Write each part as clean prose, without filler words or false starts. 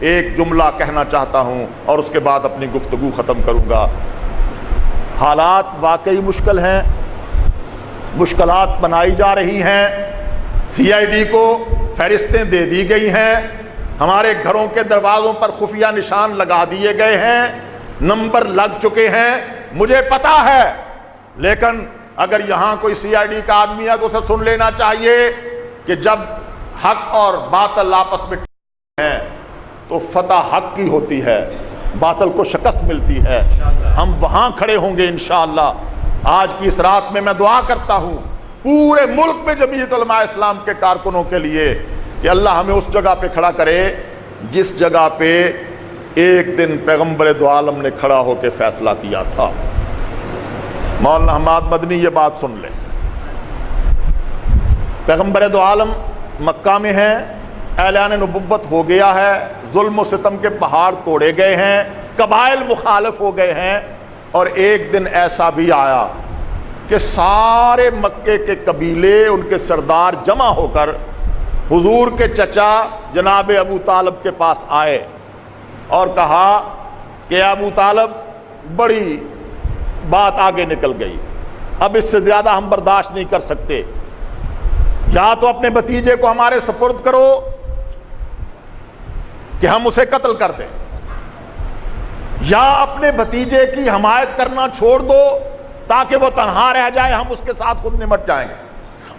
ایک جملہ کہنا چاہتا ہوں اور اس کے بعد اپنی گفتگو ختم کروں گا۔ حالات واقعی مشکل ہیں، مشکلات بنائی جا رہی ہیں، CID کو فہرستیں دے دی گئی ہیں، ہمارے گھروں کے دروازوں پر خفیہ نشان لگا دیے گئے ہیں، نمبر لگ چکے ہیں، مجھے پتا ہے، لیکن اگر یہاں کوئی CID کا آدمی ہے تو اسے سن لینا چاہیے کہ جب حق اور باطل آپس میں ہیں تو فتح حق کی ہوتی ہے، باطل کو شکست ملتی ہے۔ ہم وہاں کھڑے ہوں گے انشاءاللہ۔ آج کی اس رات میں میں دعا کرتا ہوں پورے ملک میں جمعیت علماء اسلام کے کارکنوں کے لیے کہ اللہ ہمیں اس جگہ پہ کھڑا کرے جس جگہ پہ ایک دن پیغمبر دو عالم نے کھڑا ہو کے فیصلہ کیا تھا۔ مولانا حماد مدنی یہ بات سن لیں، پیغمبر دو عالم مکہ میں ہیں، اعلان نبوت ہو گیا ہے، ظلم و ستم کے پہاڑ توڑے گئے ہیں، قبائل مخالف ہو گئے ہیں، اور ایک دن ایسا بھی آیا کہ سارے مکے کے قبیلے ان کے سردار جمع ہو کر حضور کے چچا جناب ابو طالب کے پاس آئے اور کہا کہ ابو طالب بڑی بات آگے نکل گئی، اب اس سے زیادہ ہم برداشت نہیں کر سکتے، یا تو اپنے بھتیجے کو ہمارے سپرد کرو کہ ہم اسے قتل کر دیں، یا اپنے بھتیجے کی حمایت کرنا چھوڑ دو تاکہ وہ تنہا رہ جائے، ہم اس کے ساتھ خود نمٹ جائیں گے،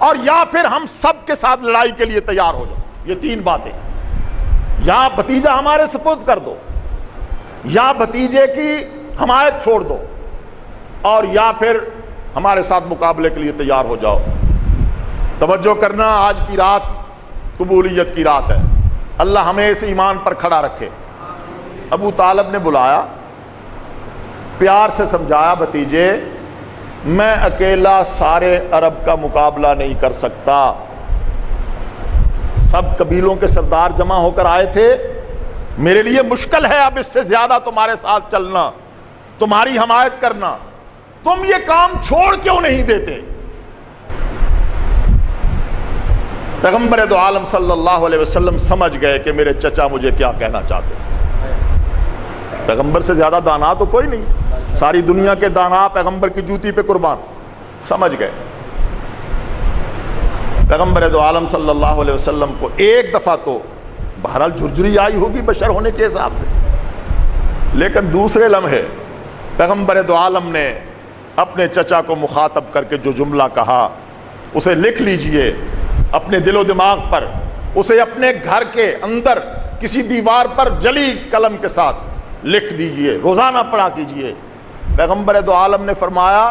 اور یا پھر ہم سب کے ساتھ لڑائی کے لیے تیار ہو جاؤ۔ یہ تین باتیں، یا بھتیجا ہمارے سپرد کر دو، یا بھتیجے کی حمایت چھوڑ دو، اور یا پھر ہمارے ساتھ مقابلے کے لیے تیار ہو جاؤ۔ توجہ کرنا، آج کی رات قبولیت کی رات ہے، اللہ ہمیں اس ایمان پر کھڑا رکھے۔ ابو طالب نے بلایا، پیار سے سمجھایا، بھتیجے میں اکیلا سارے عرب کا مقابلہ نہیں کر سکتا، سب قبیلوں کے سردار جمع ہو کر آئے تھے، میرے لیے مشکل ہے اب اس سے زیادہ تمہارے ساتھ چلنا، تمہاری حمایت کرنا، تم یہ کام چھوڑ کیوں نہیں دیتے؟ پیغمبر دو عالم صلی اللہ علیہ وسلم سمجھ گئے کہ میرے چچا مجھے کیا کہنا چاہتے ہیں۔ پیغمبر سے زیادہ دانا تو کوئی نہیں، ساری دنیا کے دانا پیغمبر کی جوتی پہ قربان، سمجھ گئے۔ پیغمبر دو عالم صلی اللہ علیہ وسلم کو ایک دفعہ تو بہرحال جھرجھری آئی ہوگی بشر ہونے کے حساب سے، لیکن دوسرے لمحے پیغمبر دو عالم نے اپنے چچا کو مخاطب کر کے جو جملہ کہا اسے لکھ لیجئے اپنے دل و دماغ پر، اسے اپنے گھر کے اندر کسی دیوار پر جلی قلم کے ساتھ لکھ دیجئے، روزانہ پڑھا کیجئے۔ پیغمبر دو عالم نے فرمایا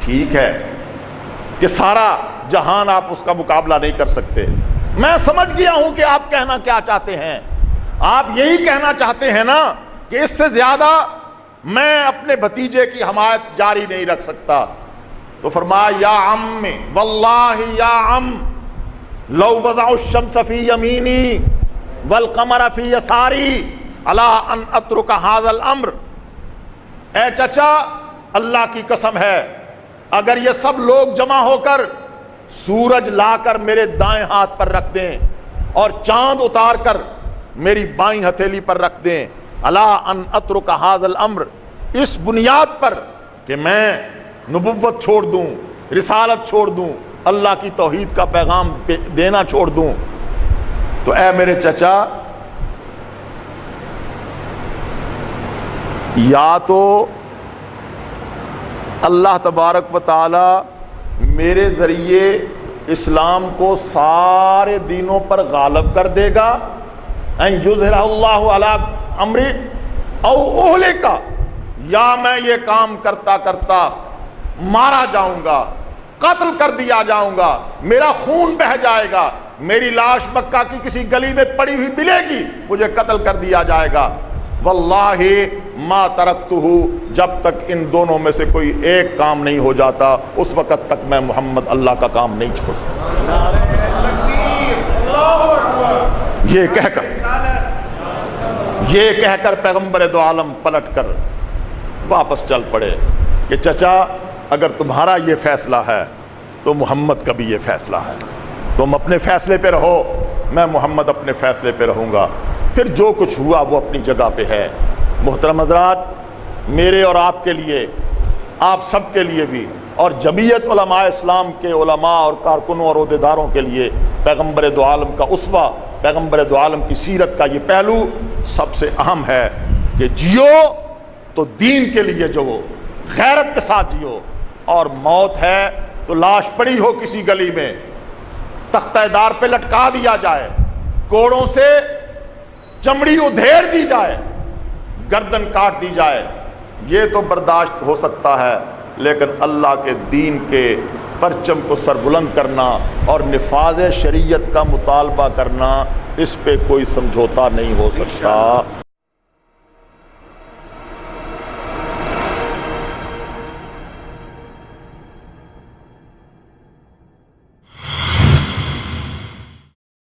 ٹھیک ہے کہ سارا جہان آپ اس کا مقابلہ نہیں کر سکتے، میں سمجھ گیا ہوں کہ آپ کہنا کیا چاہتے ہیں، آپ یہی کہنا چاہتے ہیں نا کہ اس سے زیادہ میں اپنے بھتیجے کی حمایت جاری نہیں رکھ سکتا۔ تو فرمایا یا عم واللہ یا عم لو وضع الشمس فی یمینی والقمر فی یساری الا ان اترک ھذا الامر، اے چچا اللہ کی قسم ہے اگر یہ سب لوگ جمع ہو کر سورج لا کر میرے دائیں ہاتھ پر رکھ دیں اور چاند اتار کر میری بائیں ہتھیلی پر رکھ دیں، الا ان اترک ھذا الامر، اس بنیاد پر کہ میں نبوت چھوڑ دوں، رسالت چھوڑ دوں، اللہ کی توحید کا پیغام دینا چھوڑ دوں، تو اے میرے چچا یا تو اللہ تبارک و تعالی میرے ذریعے اسلام کو سارے دینوں پر غالب کر دے گا، ان یظہرہ اللہ علی امری او اہلکا، یا میں یہ کام کرتا کرتا مارا جاؤں گا، قتل کر دیا جاؤں گا، میرا خون بہہ جائے گا، میری لاش مکہ کی کسی گلی میں پڑی ہوئی ملے گی، مجھے قتل کر دیا جائے گا، واللہ ما ترکتہ، جب تک ان دونوں میں سے کوئی ایک کام نہیں ہو جاتا اس وقت تک میں محمد اللہ کا کام نہیں چھوڑتا۔ یہ کہہ کر پیغمبر دو عالم پلٹ کر واپس چل پڑے کہ چچا اگر تمہارا یہ فیصلہ ہے تو محمد کا بھی یہ فیصلہ ہے، تم اپنے فیصلے پہ رہو، میں محمد اپنے فیصلے پہ رہوں گا۔ پھر جو کچھ ہوا وہ اپنی جگہ پہ ہے۔ محترم حضرات، میرے اور آپ کے لیے، آپ سب کے لیے بھی، اور جمعیت علماء اسلام کے علماء اور کارکنوں اور عہدیداروں کے لیے پیغمبر دو عالم کا اسوہ، پیغمبر دو عالم کی سیرت کا یہ پہلو سب سے اہم ہے کہ جیو تو دین کے لیے جو غیرت کے ساتھ جیو، اور موت ہے تو لاش پڑی ہو کسی گلی میں، تختہ دار پہ لٹکا دیا جائے، کوڑوں سے چمڑی ادھیڑ دی جائے، گردن کاٹ دی جائے، یہ تو برداشت ہو سکتا ہے، لیکن اللہ کے دین کے پرچم کو سربلند کرنا اور نفاذ شریعت کا مطالبہ کرنا، اس پہ کوئی سمجھوتا نہیں ہو سکتا۔